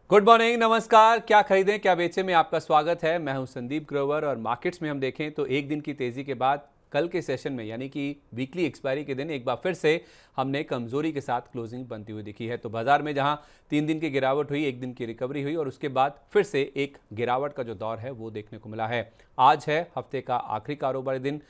Good morning, नमस्कार। क्या खरीदें क्या बेचें में आपका स्वागत है। मैं हूं संदीप ग्रोवर और मार्केट्स में हम देखें तो एक दिन की तेजी के बाद कल के सेशन में यानी कि वीकली एक्सपायरी के दिन एक बार फिर से हमने कमजोरी के साथ क्लोजिंग बनती हुई दिखी है। तो बाजार में जहां 3 दिन की गिरावट हुई, एक दिन की रिकवरी हुई और उसके बाद फिर से एक गिरावट का जो दौर है वो देखने को मिला है। आज है हफ्ते का आखिरी कारोबारी दिन।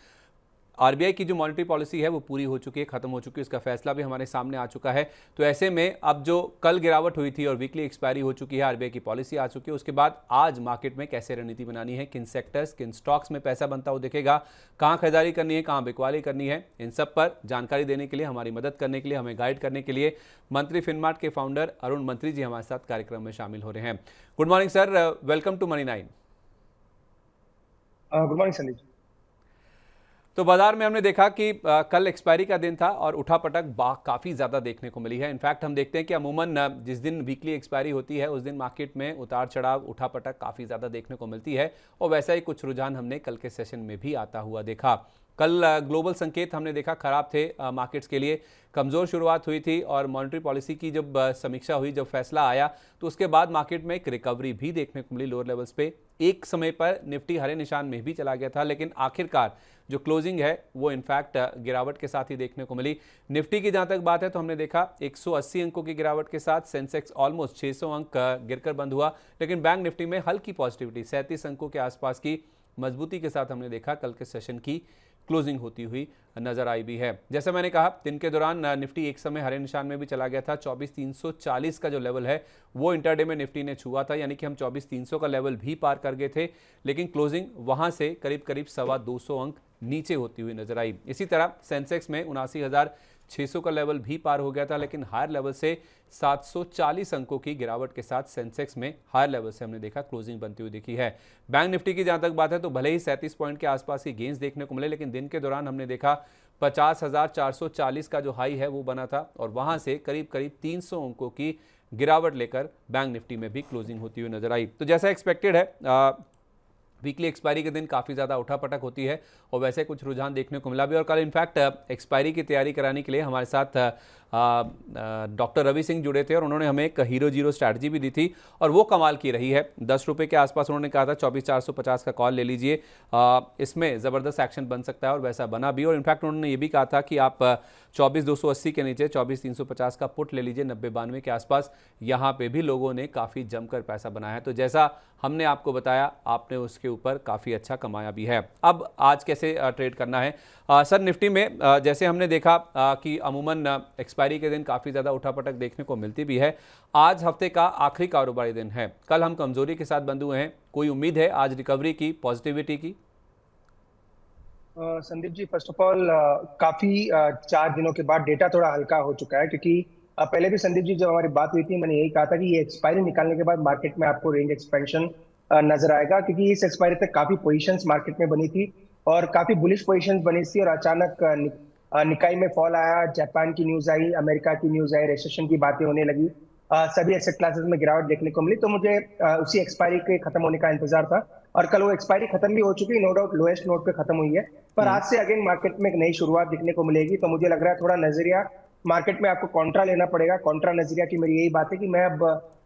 आरबीआई की जो मॉनेटरी पॉलिसी है वो पूरी हो चुकी है, खत्म हो चुकी है, उसका फैसला भी हमारे सामने आ चुका है। तो ऐसे में अब जो कल गिरावट हुई थी और वीकली एक्सपायरी हो चुकी है, आरबीआई की पॉलिसी आ चुकी है, उसके बाद आज मार्केट में कैसे रणनीति बनानी है, किन सेक्टर्स किन स्टॉक्स में पैसा बनता हुआ दिखेगा, कहाँ खरीदारी करनी है, कहाँ बिकवाली करनी है, इन सब पर जानकारी देने के लिए, हमारी मदद करने के लिए, हमें गाइड करने के लिए मंत्री फिनमार्ट के फाउंडर अरुण मंत्री जी हमारे साथ कार्यक्रम में शामिल हो रहे हैं। Good morning sir, welcome to money 9। Good morning Sandeep. तो बाजार में हमने देखा कि कल एक्सपायरी का दिन था और उठापटक काफ़ी ज़्यादा देखने को मिली है। इनफैक्ट हम देखते हैं कि अमूमन जिस दिन वीकली एक्सपायरी होती है उस दिन मार्केट में उतार चढ़ाव उठापटक काफ़ी ज़्यादा देखने को मिलती है और वैसा ही कुछ रुझान हमने कल के सेशन में भी आता हुआ देखा। कल ग्लोबल संकेत हमने देखा खराब थे मार्केट्स के लिए, कमज़ोर शुरुआत हुई थी और मॉनेटरी पॉलिसी की जब समीक्षा हुई, जब फैसला आया तो उसके बाद मार्केट में एक रिकवरी भी देखने को मिली लोअर लेवल्स पे। एक समय पर निफ्टी हरे निशान में भी चला गया था, लेकिन आखिरकार जो क्लोजिंग है वो इनफैक्ट गिरावट के साथ ही देखने को मिली। निफ्टी की जहां तक बात है तो हमने देखा 180 अंकों की गिरावट के साथ सेंसेक्स ऑलमोस्ट 600 अंक गिरकर बंद हुआ, लेकिन बैंक निफ्टी में हल्की पॉजिटिविटी 37 अंकों के आसपास की मजबूती के साथ हमने देखा कल के सेशन की क्लोजिंग होती हुई नजर आई भी है। जैसे मैंने कहा, दिन के दौरान निफ्टी एक समय हरे निशान में भी चला गया था। 24,340 का जो लेवल है वो इंटरडे में निफ्टी ने छुआ था, यानी कि हम 24,300 का लेवल भी पार कर गए थे, लेकिन क्लोजिंग वहां से करीब करीब 225 अंक नीचे होती हुई नजर आई। इसी तरह सेंसेक्स में 79,600 का लेवल भी पार हो गया था, लेकिन हायर लेवल से 740 अंकों की गिरावट के साथ सेंसेक्स में हायर लेवल से हमने देखा क्लोजिंग बनती हुई दिखी है। बैंक निफ्टी की जहां तक बात है तो भले ही 37 पॉइंट के आसपास की गेंस देखने को मिले, लेकिन दिन के दौरान हमने देखा 50,440 का जो हाई है वो बना था और वहां से करीब करीब 300 अंकों की गिरावट लेकर बैंक निफ्टी में भी क्लोजिंग होती हुई नजर आई। तो जैसा एक्सपेक्टेड है वीकली एक्सपायरी के दिन काफ़ी ज़्यादा उठापटक होती है और वैसे कुछ रुझान देखने को मिला भी। और कल इनफैक्ट एक्सपायरी की तैयारी कराने के लिए हमारे साथ डॉक्टर रवि सिंह जुड़े थे और उन्होंने हमें एक हीरो जीरो स्ट्रैटेजी भी दी थी और वो कमाल की रही है। 10 रुपये के आसपास उन्होंने कहा था 24,450 का कॉल ले लीजिए, इसमें ज़बरदस्त एक्शन बन सकता है और वैसा बना भी। और इनफैक्ट उन्होंने ये भी कहा था कि आप 24,280 के नीचे 24,350 का पुट ले लीजिए 90-92 के आसपास। यहाँ पे भी लोगों ने काफ़ी जमकर पैसा बनाया है। तो जैसा हमने आपको बताया, आपने उसके ऊपर काफ़ी अच्छा कमाया भी है। अब आज कैसे ट्रेड करना है सर? निफ्टी में जैसे हमने देखा कि अमूमन एक्सपायरी के दिन काफ़ी ज़्यादा उठापटक देखने को मिलती भी है। आज हफ्ते का आखिरी कारोबारी दिन है। कल हम कमजोरी के साथ बंद हुए हैं, कोई उम्मीद है आज रिकवरी की, पॉजिटिविटी की? Sandeep ji, first of all काफी 4 दिनों के बाद डेटा थोड़ा हल्का हो चुका है, क्योंकि पहले भी संदीप जी जब हमारी बात हुई थी मैंने यही कहा था कि ये एक्सपायरी निकालने के बाद मार्केट में आपको रेंज एक्सपेंशन नजर आएगा, क्योंकि इस एक्सपायरी तक काफी पोजीशंस मार्केट में बनी थी और काफी बुलिश पोजीशंस बनी थी और अचानक निकाई में फॉल आया, जापान की न्यूज आई, अमेरिका की न्यूज आई, रिसेशन की बातें होने लगी, सभी एसेट क्लासेस में गिरावट देखने को मिली। तो मुझे उसी एक्सपायरी के खत्म होने का इंतजार था और कल वो एक्सपायरी खत्म भी हो चुकी है, नो डाउट लोएस्ट नोट पे खत्म हुई है, पर आज से अगेन मार्केट में एक नई शुरुआत दिखने को मिलेगी। तो मुझे लग रहा है थोड़ा नजरिया मार्केट में आपको कॉन्ट्रा लेना पड़ेगा। कॉन्ट्रा नजरिया की मेरी यही बात है कि मैं अब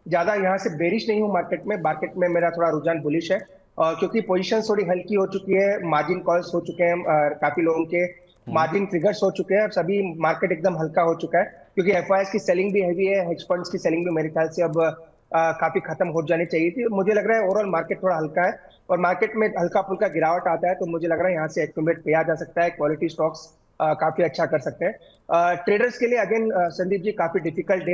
ज्यादा यहाँ से बेरिश नहीं हूँ मार्केट में मेरा थोड़ा रुझान बुलिश है, क्योंकि पोजीशन थोड़ी हल्की हो चुकी है, मार्जिन कॉल्स हो चुके हैं, काफी लोगों के मार्जिन ट्रिगर्स हो चुके हैं, सभी मार्केट एकदम हल्का हो चुका है, क्योंकि एफआईएस की सेलिंग भी हैवी है, हेज फंड्स की सेलिंग भी मेरे ख्याल से अब काफी खत्म हो जानी चाहिए थी। मुझे लग रहा है ओवरऑल मार्केट थोड़ा हल्का है और मार्केट में हल्का फुल्का गिरावट आता है तो मुझे लग रहा है यहाँ से एक्यूमुलेट किया जा सकता है, क्वालिटी स्टॉक्स काफी अच्छा कर सकते हैं। ट्रेडर्स के लिए अगेन संदीप जी काफी डिफिकल्ट डे,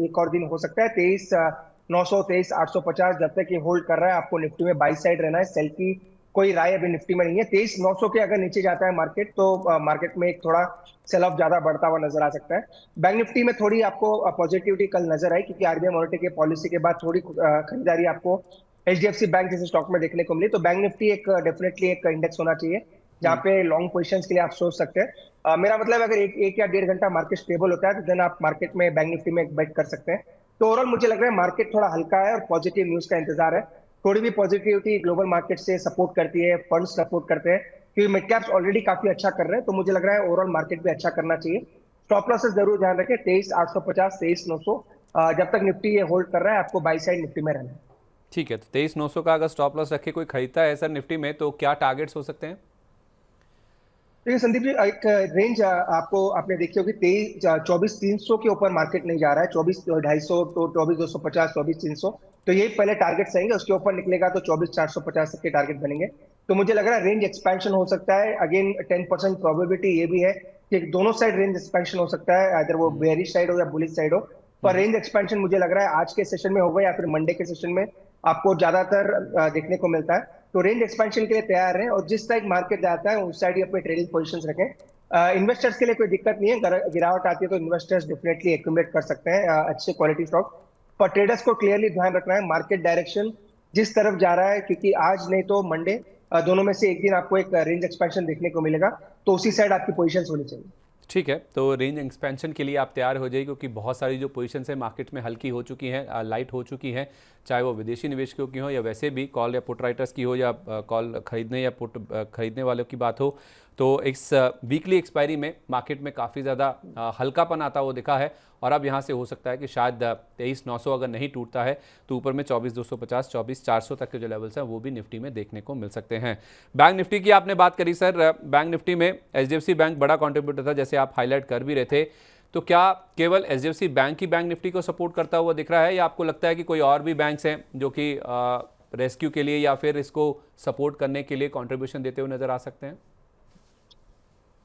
एक और दिन हो सकता है। 23,900 23,850 जब तक ये होल्ड कर रहा है आपको निफ्टी में बाई साइड रहना है, सेल की कोई राय अभी निफ्टी में नहीं है। 23,900 के अगर नीचे जाता है मार्केट तो मार्केट में एक थोड़ा सेल ऑफ ज्यादा बढ़ता हुआ नजर आ सकता है। बैंक निफ्टी में थोड़ी आपको पॉजिटिविटी कल नजर आई, क्योंकि आरबीआई मॉनेटरी के पॉलिसी के बाद थोड़ी खरीदारी आपको एचडीएफसी बैंक जैसे स्टॉक में देखने को मिली। तो बैंक निफ्टी एक डेफिनेटली एक इंडेक्स होना चाहिए जहाँ पे लॉन्ग पोजीशंस के लिए आप सोच सकते हैं। मेरा मतलब अगर एक या 1.5 घंटा मार्केट स्टेबल होता है तो देन आप मार्केट में बैंक निफ्टी में एक बेट कर सकते हैं। तो ओवरऑल मुझे लग रहा है मार्केट थोड़ा हल्का है और पॉजिटिव न्यूज का इंतजार है। थोड़ी भी पॉजिटिविटी ग्लोबल मार्केट से सपोर्ट करती है, फंड सपोर्ट करते हैं, क्योंकि मिड कैप्स ऑलरेडी काफी अच्छा कर रहे हैं। तो मुझे लग रहा है ओवरऑल मार्केट भी अच्छा करना चाहिए। स्टॉप लॉसेस जरूर ध्यान रखें, 23,850 23,900 जब तक निफ्टी ये होल्ड कर रहा है आपको बाई साइड निफ्टी में रहना है। ठीक है, तो 23,900 का अगर स्टॉप लॉस रखे कोई खरीदता है सर निफ्टी में, तो क्या टारगेट्स हो सकते हैं? देखिए संदीप जी, एक रेंज आपको आपने देखी होगी, 24,300 के ऊपर मार्केट नहीं जा रहा है। 24,250 तो 24,250, 24,300, तो ये पहले टारगेट्स रहेंगे। उसके ऊपर निकलेगा तो 24,450 तक के टारगेट बनेंगे। तो मुझे लग रहा है रेंज एक्सपेंशन हो सकता है। अगेन 10% प्रोबेबिलिटी ये भी है कि दोनों साइड रेंज एक्सपेंशन हो सकता है, अगर वो बेयरिश साइड हो या बुलिश साइड हो। पर रेंज एक्सपेंशन मुझे लग रहा है आज के सेशन में होगा या फिर मंडे के सेशन में आपको ज्यादातर देखने को मिलता है। तो रेंज एक्सपेंशन के लिए तैयार हैं, और जिस साइड मार्केट जाता है उस साइड ही अपने ट्रेडिंग पोजीशंस रखें। इन्वेस्टर्स के लिए कोई दिक्कत नहीं है, गिरावट आती है तो इन्वेस्टर्स डेफिनेटली एक्यूमुलेट कर सकते हैं अच्छे क्वालिटी स्टॉक। पर ट्रेडर्स को क्लियरली ध्यान रखना है मार्केट डायरेक्शन जिस तरफ जा रहा है, क्योंकि आज नहीं तो मंडे दोनों में से एक दिन आपको एक रेंज एक्सपेंशन देखने को मिलेगा, तो उसी साइड आपकी पोजीशंस होनी चाहिए। ठीक है, तो रेंज एक्सपेंशन के लिए आप तैयार हो जाइए, क्योंकि बहुत सारी जो पोजीशंस है मार्केट में हल्की हो चुकी हैं, लाइट हो चुकी हैं, चाहे वो विदेशी निवेशकों की हो या वैसे भी कॉल या पुट राइटर्स की हो, या कॉल खरीदने या पुट खरीदने वालों की बात हो। तो इस वीकली एक्सपायरी में मार्केट में काफ़ी ज़्यादा हल्कापन आता हुआ दिखा है, और अब यहाँ से हो सकता है कि शायद 23,900 अगर नहीं टूटता है तो ऊपर में 24,250, 24,400 तक के जो लेवल्स हैं वो भी निफ्टी में देखने को मिल सकते हैं। बैंक निफ्टी की आपने बात करी सर, बैंक निफ्टी में एचडीएफसी बैंक बड़ा कॉन्ट्रीब्यूटर था, जैसे आप हाईलाइट कर भी रहे थे। तो क्या केवल एचडीएफसी बैंक ही बैंक निफ्टी को सपोर्ट करता हुआ दिख रहा है, या आपको लगता है कि कोई और भी बैंक्स हैं जो कि रेस्क्यू के लिए या फिर इसको सपोर्ट करने के लिए कॉन्ट्रीब्यूशन देते हुए नजर आ सकते हैं?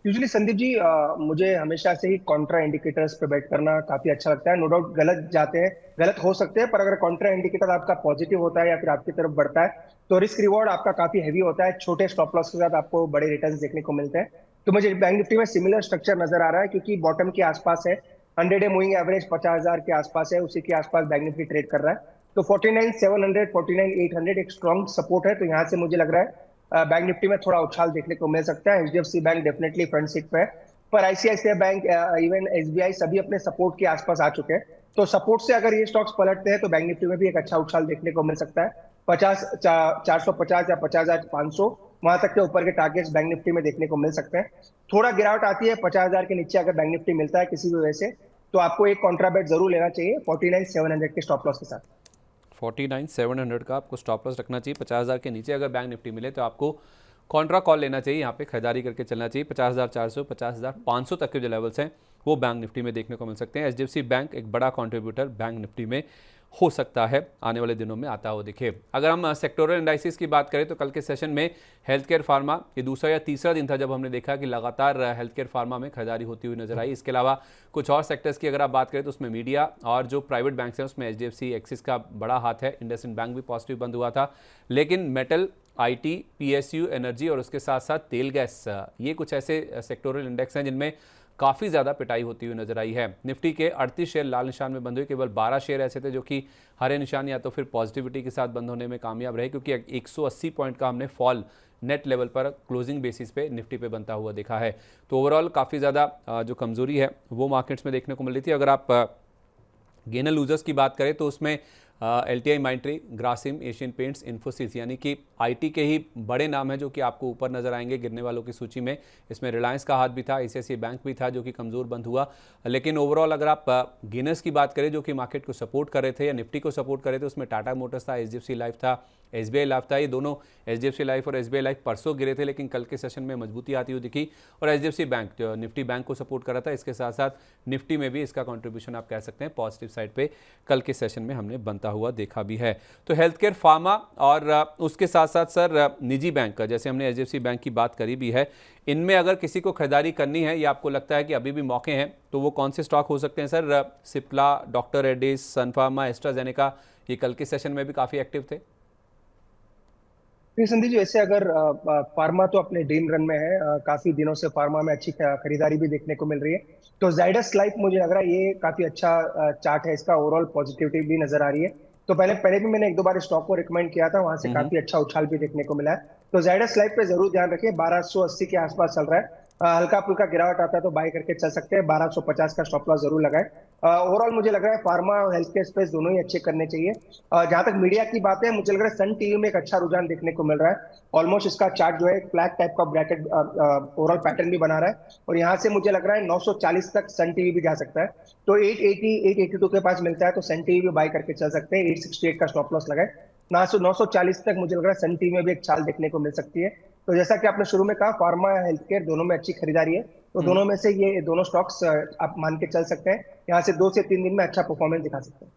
यूजुअली संदीप जी, मुझे हमेशा से ही कॉन्ट्रा इंडिकेटर्स पे बैट करना काफी अच्छा लगता है। नो डाउट गलत जाते हैं, गलत हो सकते हैं, पर अगर कॉन्ट्रा इंडिकेटर आपका पॉजिटिव होता है या फिर आपकी तरफ बढ़ता है तो रिस्क रिवॉर्ड आपका काफी हैवी होता है। छोटे स्टॉप लॉस के साथ आपको बड़े रिटर्न्स देखने को मिलते हैं। तो मुझे बैंक निफ्टी में सिमिलर स्ट्रक्चर नजर आ रहा है, क्योंकि बॉटम के आसपास है, 100 डे मूविंग एवरेज 50,000 के आसपास है, उसी के आसपास बैंक निफ्टी ट्रेड कर रहा है। तो 49,700, 49,800 एक स्ट्रॉन्ग सपोर्ट है। तो यहाँ से मुझे लग रहा है बैंक निफ्टी में थोड़ा उछाल देखने को मिल सकता है। HDFC bank definitely front seat पे है, पर आईसीआईसीआई बैंक, इवन एसबीआई सभी अपने सपोर्ट के आसपास आ चुके हैं। तो सपोर्ट से अगर ये स्टॉक्स पलटते हैं तो बैंक निफ्टी में भी एक अच्छा उछाल देखने को मिल सकता है। 450 या 50,500 वहां तक के ऊपर के टारगेट्स बैंक निफ्टी में देखने को मिल सकते हैं। थोड़ा गिरावट आती है 50,000 के नीचे अगर बैंक निफ्टी मिलता है किसी भी वजह से, तो आपको एक कॉन्ट्राबेट जरूर लेना चाहिए 49,700 के स्टॉप लॉस के साथ। 49,700 का आपको स्टॉप लॉस रखना चाहिए। 50,000 के नीचे अगर बैंक निफ्टी मिले तो आपको कॉन्ट्रा कॉल लेना चाहिए, यहाँ पे खरीदारी करके चलना चाहिए। 50,400, 50,500 तक के जो लेवल्स हैं वो बैंक निफ्टी में देखने को मिल सकते हैं। एचडीएफसी बैंक एक बड़ा कॉन्ट्रीब्यूटर बैंक निफ्टी में हो सकता है, आने वाले दिनों में आता हुआ दिखे। अगर हम सेक्टोरल इंडाइसिस की बात करें तो कल के सेशन में हेल्थ केयर फार्मा ये दूसरा या तीसरा दिन था जब हमने देखा कि लगातार हेल्थ केयर फार्मा में खरीदारी होती हुई नजर आई। इसके अलावा कुछ और सेक्टर्स की अगर आप बात करें तो उसमें मीडिया और जो प्राइवेट बैंक्स हैं उसमें एचडीएफसी एक्सिस का बड़ा हाथ है। इंडसइंड बैंक भी पॉजिटिव बंद हुआ था, लेकिन मेटल, आईटी, पीएसयू, एनर्जी और उसके साथ साथ तेल गैस, ये कुछ ऐसे सेक्टोरल इंडेक्स हैं जिनमें काफ़ी ज़्यादा पिटाई होती हुई नजर आई है। निफ्टी के 38 शेयर लाल निशान में बंद हुए, केवल 12 शेयर ऐसे थे जो कि हरे निशान या तो फिर पॉजिटिविटी के साथ बंद होने में कामयाब रहे, क्योंकि 180 पॉइंट का हमने फॉल नेट लेवल पर क्लोजिंग बेसिस पे निफ्टी पे बनता हुआ देखा है। तो ओवरऑल काफ़ी ज़्यादा जो कमजोरी है वो मार्केट्स में देखने को मिल रही थी। अगर आप गेनर लूजर्स की बात करें तो उसमें LTI माइंट्री, Grasim, Asian paints, Infosys, यानी कि आईटी के ही बड़े नाम हैं जो कि आपको ऊपर नजर आएंगे गिरने वालों की सूची में। इसमें रिलायंस का हाथ भी था, आईसीआईसीआई बैंक भी था जो कि कमज़ोर बंद हुआ। लेकिन ओवरऑल अगर आप गेनर्स की बात करें जो कि मार्केट को सपोर्ट कर रहे थे या निफ्टी को सपोर्ट कर रहे थे, उसमें टाटा मोटर्स था, एचडीएफसी लाइफ था, एसबीआई लाइफ था। ये दोनों, एचडीएफसी लाइफ और एसबीआई लाइफ परसों गिरे थे, लेकिन कल के सेशन में मजबूती आती हुई दिखी। और एचडीएफसी बैंक जो निफ्टी बैंक को सपोर्ट कर रहा था, इसके साथ साथ निफ्टी में भी इसका कॉन्ट्रीब्यूशन आप कह सकते हैं पॉजिटिव साइड पे कल के सेशन में हमने बनता हुआ देखा भी है। तो हेल्थ केयर, फार्मा और उसके साथ साथ सर निजी बैंक का, जैसे हमने एचडीएफसी बैंक की बात करी भी है, इनमें अगर किसी को खरीदारी करनी है या आपको लगता है कि अभी भी मौके हैं, तो वो कौन से स्टॉक हो सकते हैं सर? सिप्ला, डॉक्टर रेड्डीज, सन फार्मा, एस्ट्राजेनेका, ये कल के सेशन में भी काफी एक्टिव थे। संदीप जी, वैसे अगर फार्मा तो अपने ड्रीम रन में है, काफी दिनों से फार्मा में अच्छी खरीदारी भी देखने को मिल रही है। तो जाइडस लाइफ मुझे लग रहा है ये काफी अच्छा चार्ट है, इसका ओवरऑल पॉजिटिविटी भी नजर आ रही है। तो पहले पहले भी मैंने एक दो बार स्टॉक को रिकमेंड किया था, वहां से काफी अच्छा उछाल भी देखने को मिला है। तो जायडस लाइफ पे जरूर ध्यान रखिए, 1280 के आसपास चल रहा है। हल्का फुल्का गिरावट आता है तो बाय करके चल सकते हैं, 1250 का स्टॉप लॉस जरूर लगाए। ओवरऑल मुझे लग रहा है फार्मा और हेल्थ केयर स्पेस दोनों ही अच्छे करने चाहिए। जहां तक मीडिया की बात है, मुझे लग रहा है सन टीवी में एक अच्छा रुझान देखने को मिल रहा है। ऑलमोस्ट इसका चार्ट जो है फ्लैट टाइप का ब्रैकेट ओवरऑल पैटर्न भी बना रहा है, और यहाँ से मुझे लग रहा है 940 तक सन टीवी भी जा सकता है। तो 880 882 के पास मिलता है तो सन टीवी भी बाय करके चल सकते हैं, 868 का स्टॉप लॉस लगाए। 940 तक मुझे लग रहा है सन टीवी में भी एक चाल देखने को मिल सकती है। तो जैसा कि आपने शुरू में कहा, फार्मा या हेल्थ केयर दोनों में अच्छी खरीदारी है, तो दोनों में से ये दोनों स्टॉक्स आप मान के चल सकते हैं, यहाँ से 2 से 3 दिन में अच्छा परफॉर्मेंस दिखा सकते हैं।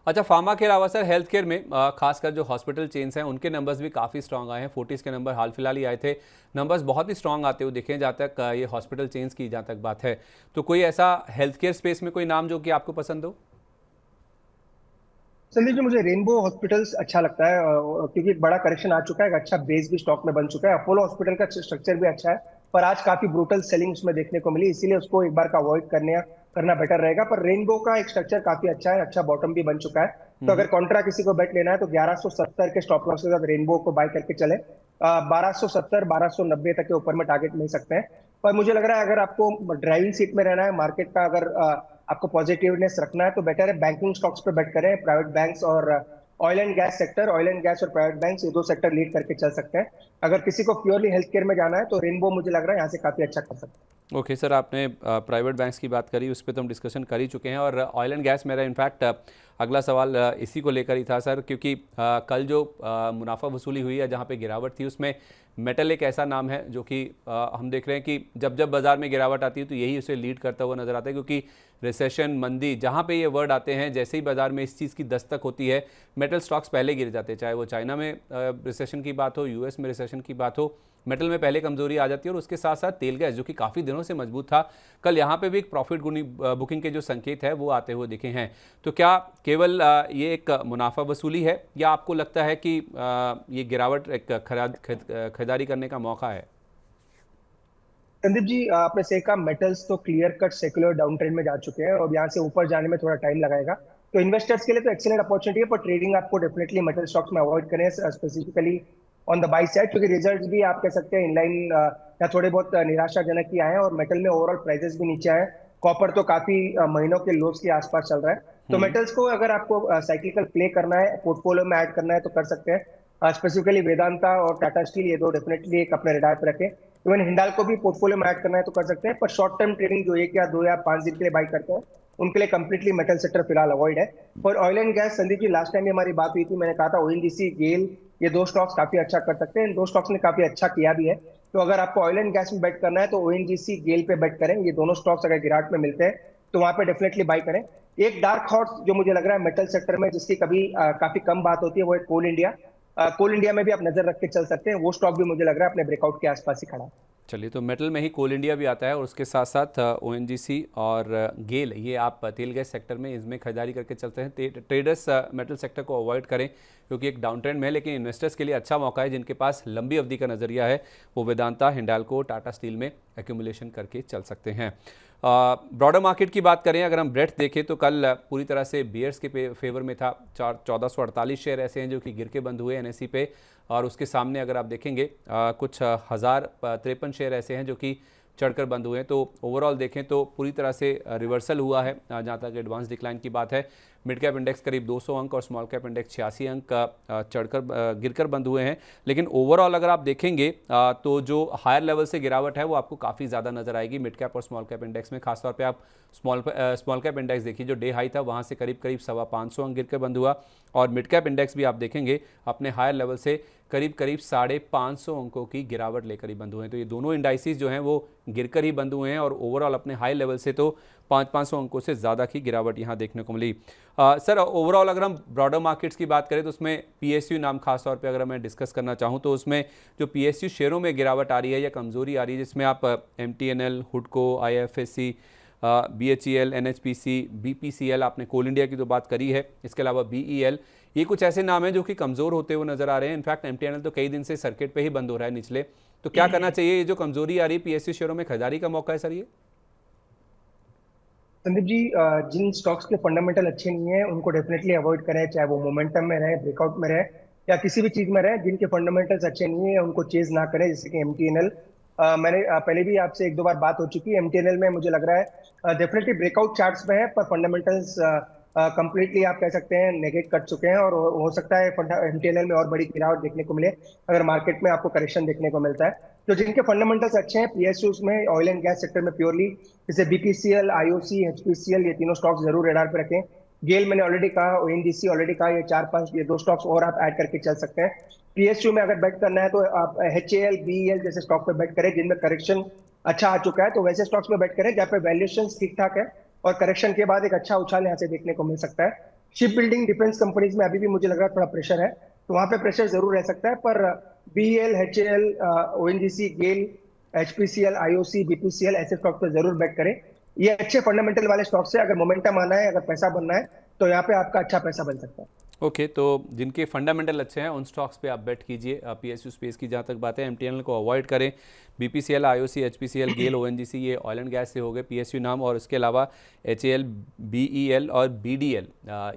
अच्छा, फार्मा के अलावा सर हेल्थ केयर में खासकर जो हॉस्पिटल चेन्स हैं उनके नंबर्स भी काफ़ी स्ट्रांग आए हैं। फोर्टिस के नंबर हाल फिलहाल ही आए थे, नंबर्स बहुत ही स्ट्रांग आते हुए दिखे जहाँ तक ये हॉस्पिटल चेन्स की जहाँ तक बात है। तो कोई ऐसा हेल्थ केयर स्पेस में कोई नाम जो कि आपको पसंद हो? संदीप जी, मुझे रेनबो हॉस्पिटल्स अच्छा लगता है, क्योंकि एक बड़ा करेक्शन आ चुका है, एक अच्छा बेस भी स्टॉक में बन चुका है। अपोलो हॉस्पिटल का स्ट्रक्चर भी अच्छा है, पर आज काफी ब्रूटल सेलिंग उसमें देखने को मिली, इसीलिए उसको एक बार का अवॉइड करना बेटर रहेगा। पर रेनबो का एक स्ट्रक्चर काफी अच्छा है, अच्छा बॉटम भी बन चुका है। तो अगर कॉन्ट्रा किसी को बेट लेना है तो 1170 के स्टॉप लॉस के साथ रेनबो को बाय करके चले। 1270 1290 तक के ऊपर में टारगेट मिल सकते हैं। पर मुझे लग रहा है अगर आपको ड्राइविंग सीट में रहना है मार्केट का, अगर आपको पॉजिटिवनेस रखना है, तो बेटर है बैंकिंग स्टॉक्स पे बेट करें, प्राइवेट बैंक्स और oil and gas sector. Oil and gas और प्राइवेट बैंक्स, ये दो सेक्टर लीड करके चल सकते हैं। अगर किसी को प्योरली हेल्थ केयर में जाना है तो रेनबो मुझे लग रहा है यहाँ से काफी अच्छा कर सकता है। ओके सर, आपने प्राइवेट बैंक्स की बात करी, उस पर तो हम डिस्कशन कर ही चुके हैं। और ऑयल एंड गैस मेरा इनफैक्ट अगला सवाल इसी को लेकर ही था सर, क्योंकि कल जो मुनाफा वसूली हुई है जहाँ पे गिरावट थी, उसमें मेटल एक ऐसा नाम है जो कि हम देख रहे हैं कि जब जब बाजार में गिरावट आती है तो यही उसे लीड करता हुआ नजर आता है। क्योंकि रिसेशन, मंदी, जहाँ पे ये वर्ड आते हैं, जैसे ही बाजार में इस चीज़ की दस्तक होती है, मेटल स्टॉक्स पहले गिर जाते हैं। चाहे वो चाइना में रिसेशन की बात हो, यूएस में रिसेशन की बात हो, मेटल में पहले कमजोरी आ जाती है। और उसके साथ साथ तेल गैस जो कि काफ़ी दिनों से मजबूत था, कल यहाँ पे भी एक प्रॉफिट बुकिंग के जो संकेत है वो आते हुए दिखे हैं। तो क्या केवल ये एक मुनाफा वसूली है, या आपको लगता है कि ये गिरावट एक खरीदारी करने का मौका है? संदीप जी, आपने सही कहा, मेटल्स तो clear cut secular down trend में जा चुके हैं और यहाँ से ऊपर जाने में थोड़ा टाइम लगेगा। तो इन्वेस्टर्स के लिए तो एक्सीलेंट अपॉर्चुनिटी है, पर ट्रेडिंग आपको डेफिनेटली मेटल स्टॉक्स में अवॉइड करें, specifically on the by side, क्योंकि रिजल्ट्स भी आप कह सकते हैं इनलाइन या थोड़े बहुत निराशाजनक ही आए हैं, और मेटल में ओवरऑल प्राइसेस भी नीचे आए। कॉपर तो काफी महीनों के लोस के आसपास चल रहा है। तो मेटल्स को अगर आपको साइक्लिकल प्ले करना है, पोर्टफोलियो में ऐड करना है, तो कर सकते हैं। स्पेसिफिकली वेदांता और टाटा स्टील, ये दो डेफिनेटली एक अपने रडार पर रखें। इवन हिंडाल्को को भी पोर्टफोलियो में ऐड करना है तो कर सकते हैं, पर शॉर्ट टर्म ट्रेडिंग जो 1 या 2 या 5 दिन के लिए बाई करते हैं, उनके लिए कंप्लीटली मेटल सेक्टर फिलहाल अवॉइड है। और oil and gas, Sandeep ji, last time भी हमारी बात हुई थी, मैंने कहा था ओएनजीसी, गेल, ये दो स्टॉक्स काफी अच्छा कर सकते हैं। इन दो स्टॉक्स ने काफी अच्छा किया भी है। तो अगर आपको ऑयल एंड गैस में बेट करना है तो ओएनजीसी, गेल पे बेट करें। ये दोनों स्टॉक्स अगर गिरावट में मिलते हैं तो वहां पे डेफिनेटली बाई करें। एक डार्क हॉर्स जो मुझे लग रहा है मेटल सेक्टर में, जिसकी कभी काफी कम बात होती है, वो है कोल इंडिया। कोल इंडिया में भी आप नजर रख के चल सकते हैं, वो स्टॉक भी मुझे लग रहा है अपने ब्रेकआउट के आसपास ही खड़ा है। चलिए, तो मेटल में ही कोल इंडिया भी आता है, और उसके साथ साथ ओएनजीसी और गेल, ये आप तेल गैस सेक्टर में इसमें खरीदारी करके चलते हैं। ट्रेडर्स मेटल सेक्टर को अवॉइड करें क्योंकि एक डाउन ट्रेंड में है, लेकिन इन्वेस्टर्स के लिए अच्छा मौका है जिनके पास लंबी अवधि का नज़रिया है, वो वेदांता, हिंडाल्को, टाटा स्टील में एक्यूमुलेशन करके चल सकते हैं। ब्रॉडर मार्केट की बात करें, अगर हम ब्रेड्थ देखें तो कल पूरी तरह से बियर्स के फेवर में था। 1448 शेयर ऐसे हैं जो कि गिर के बंद हुए एनएसई पे, और उसके सामने अगर आप देखेंगे कुछ 1053 शेयर ऐसे हैं जो कि चढ़कर बंद हुए हैं। तो ओवरऑल देखें तो पूरी तरह से रिवर्सल हुआ है जहाँ तक एडवांस डिक्लाइन की बात है। मिड कैप इंडेक्स करीब 200 अंक और स्मॉल कैप इंडेक्स 86 अंक चढ़कर गिरकर बंद हुए हैं। लेकिन ओवरऑल अगर आप देखेंगे तो जो हायर लेवल से गिरावट है वो आपको काफ़ी ज़्यादा नजर आएगी मिड कैप और स्मॉल कैप इंडेक्स में। खासतौर पे आप स्मॉल कैप इंडेक्स देखिए, जो डे हाई था वहाँ से करीब 550 अंक गिरकर बंद हुआ, और मिड कैप इंडेक्स भी आप देखेंगे अपने हायर लेवल से करीब 550 अंकों की गिरावट लेकर ही बंद हुए हैं। तो ये दोनों इंडाइसिस जो हैं वो गिरकर ही बंद हुए हैं, और ओवरऑल अपने हाई लेवल से तो 500 अंकों से ज़्यादा की गिरावट यहाँ देखने को मिली। सर, ओवरऑल अगर हम ब्रॉडर मार्केट्स की बात करें तो उसमें पीएसयू नाम खास तौर पे अगर मैं डिस्कस करना चाहूँ तो उसमें जो पीएसयू शेयरों में गिरावट आ रही है या कमजोरी आ रही है, जिसमें आप एमटीएनएल, हुडको, आईएफएससी, बीएचईएल, एनएचपीसी, बीपीसीएल, आपने कोल इंडिया की तो बात करी है, इसके अलावा बीईएल, ये कुछ ऐसे नाम हैं जो कि कमज़ोर होते हुए नजर आ रहे हैं। इनफैक्ट एमटीएनएल तो कई दिन से सर्किट पे ही बंद हो रहा है निचले। तो क्या करना चाहिए? ये जो कमजोरी आ रही है पीएसयू शेयरों में खरीदारी का मौका है सर ये? संदीप जी, जिन स्टॉक्स के फंडामेंटल अच्छे नहीं है उनको डेफिनेटली अवॉइड करें, चाहे वो मोमेंटम में रहे, ब्रेकआउट में रहे। या किसी भी चीज में रहे जिनके फंडामेंटल्स अच्छे नहीं है उनको चेज ना करें, जैसे कि एमटीएनएल। मैंने पहले भी आपसे एक दो बार बात हो चुकी है। एमटीएनएल में मुझे लग रहा है डेफिनेटली ब्रेकआउट चार्ट्स में है, पर फंडामेंटल्स कंप्लीटली आप कह सकते हैं नेगेट कर चुके हैं, और हो सकता है एमटीएनएल में और बड़ी गिरावट देखने को मिले अगर मार्केट में आपको करेक्शन देखने को मिलता है। तो जिनके फंडामेंटल्स अच्छे हैं पीएसयूज में, ऑयल एंड गैस सेक्टर में प्योरली, जैसे बीपीसीएल, आईओसी, एचपीसीएल, ये तीनों स्टॉक्स जरूर रेडार पे रखें। गेल मैंने ऑलरेडी कहा, ओएनजीसी ऑलरेडी कहा, ये चार पांच ये दो स्टॉक्स और आप ऐड करके चल सकते हैं। पीएसयू में अगर बेट करना है तो आप एचएएल, बीईएल जैसे स्टॉक पे बेट करें जिनमें करेक्शन अच्छा आ चुका है, तो वैसे स्टॉक्स में बेट करें जहाँ पे वैल्यूएशन ठीक ठाक है और करेक्शन के बाद एक अच्छा उछाल यहाँ से देखने को मिल सकता है। शिप बिल्डिंग, डिफेंस कंपनीज में अभी भी मुझे लग रहा है थोड़ा प्रेशर है, तो वहां पे प्रेशर जरूर रह सकता है, पर बीईएल, एचएएल, ओएनजीसी, गेल, एचपीसीएल, आईओसी, बीपीसीएल ऐसे स्टॉक पे जरूर बेट करें। ये अच्छे फंडामेंटल वाले स्टॉक्स है, अगर मोमेंटम आना है, अगर पैसा बनना है तो यहाँ पे आपका अच्छा पैसा बन सकता है। ओके, तो जिनके फंडामेंटल अच्छे हैं उन स्टॉक्स पे आप बेट कीजिए। पीएसयू स्पेस की जहाँ तक बात है, एमटीएनएल को अवॉइड करें। बीपीसीएल, आईओसी, एचपीसीएल, गेल, ओएनजीसी ये ऑयल एंड गैस से हो गए पीएसयू नाम, और इसके अलावा एचएएल, बीईएल और बीडीएल,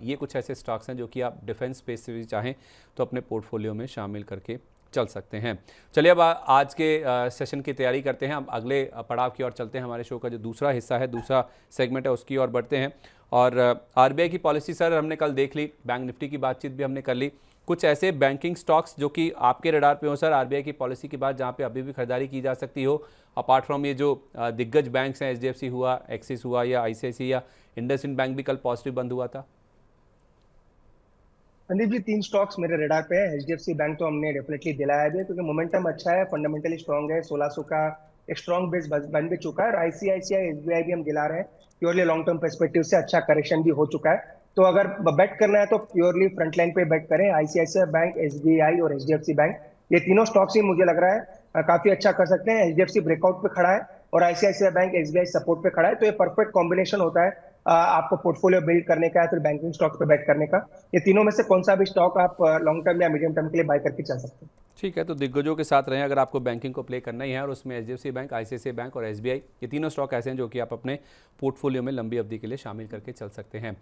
ये कुछ ऐसे स्टॉक्स हैं जो कि आप डिफेंस स्पेस से भी चाहें तो अपने पोर्टफोलियो में शामिल करके चल सकते हैं। चलिए अब आज के सेशन की तैयारी करते हैं। हम अगले पड़ाव की ओर चलते हैं। हमारे शो का जो दूसरा हिस्सा है, दूसरा सेगमेंट है, उसकी ओर बढ़ते हैं। और आरबीआई की पॉलिसी सर हमने कल देख ली, बैंक निफ्टी की बातचीत भी हमने कर ली। कुछ ऐसे बैंकिंग स्टॉक्स जो कि आपके रडार पे हो सर आरबीआई की पॉलिसी के बाद, जहाँ पे अभी भी खरीदारी की जा सकती हो, अपार्ट फ्रॉम ये जो दिग्गज बैंक्स हैं, एचडीएफसी हुआ, एक्सिस हुआ, या आईसीआईसीआई या इंडसइंड बैंक भी कल पॉजिटिव बंद हुआ था? संदीप जी, तीन स्टॉक्स मेरे रेडार पे है। एचडीएफसी बैंक तो हमने डेफिनेटली दिलाया भी है, क्योंकि मोमेंटम अच्छा है, फंडामेंटली स्ट्रांग है, 1600 का एक स्ट्रांग बेस बन भी चुका है। और आईसीआईसीआई, एसबीआई भी हम दिला रहे हैं, प्योरली लॉन्ग टर्म पर्सपेक्टिव से अच्छा करेक्शन भी हो चुका है। तो अगर बेट करना है तो प्योरली फ्रंट लाइन पे बेट करें। आईसीआईसीआई बैंक, एसबीआई और एचडीएफसी बैंक, ये तीनों स्टॉक्स ही मुझे लग रहा है काफी अच्छा कर सकते हैं। एचडीएफसी ब्रेकआउट पे खड़ा है और आईसीआईसीआई बैंक, एसबीआई सपोर्ट पे खड़ा है, तो ये परफेक्ट कॉम्बिनेशन होता है आपको पोर्टफोलियो बिल्ड करने का या फिर बैंकिंग स्टॉक पे बेट करने का। ये तीनों में से कौन सा भी स्टॉक आप लॉन्ग टर्म या मीडियम टर्म के लिए बाय करके चल सकते हैं। ठीक है, तो दिग्गजों के साथ रहें अगर आपको बैंकिंग को प्ले करना ही है, और उसमें एचडीएफसी बैंक, आईसीआईसीआई बैंक और एसबीआई, ये तीनों स्टॉक ऐसे हैं जो कि आप अपने पोर्टफोलियो में लंबी अवधि के लिए शामिल करके चल सकते हैं।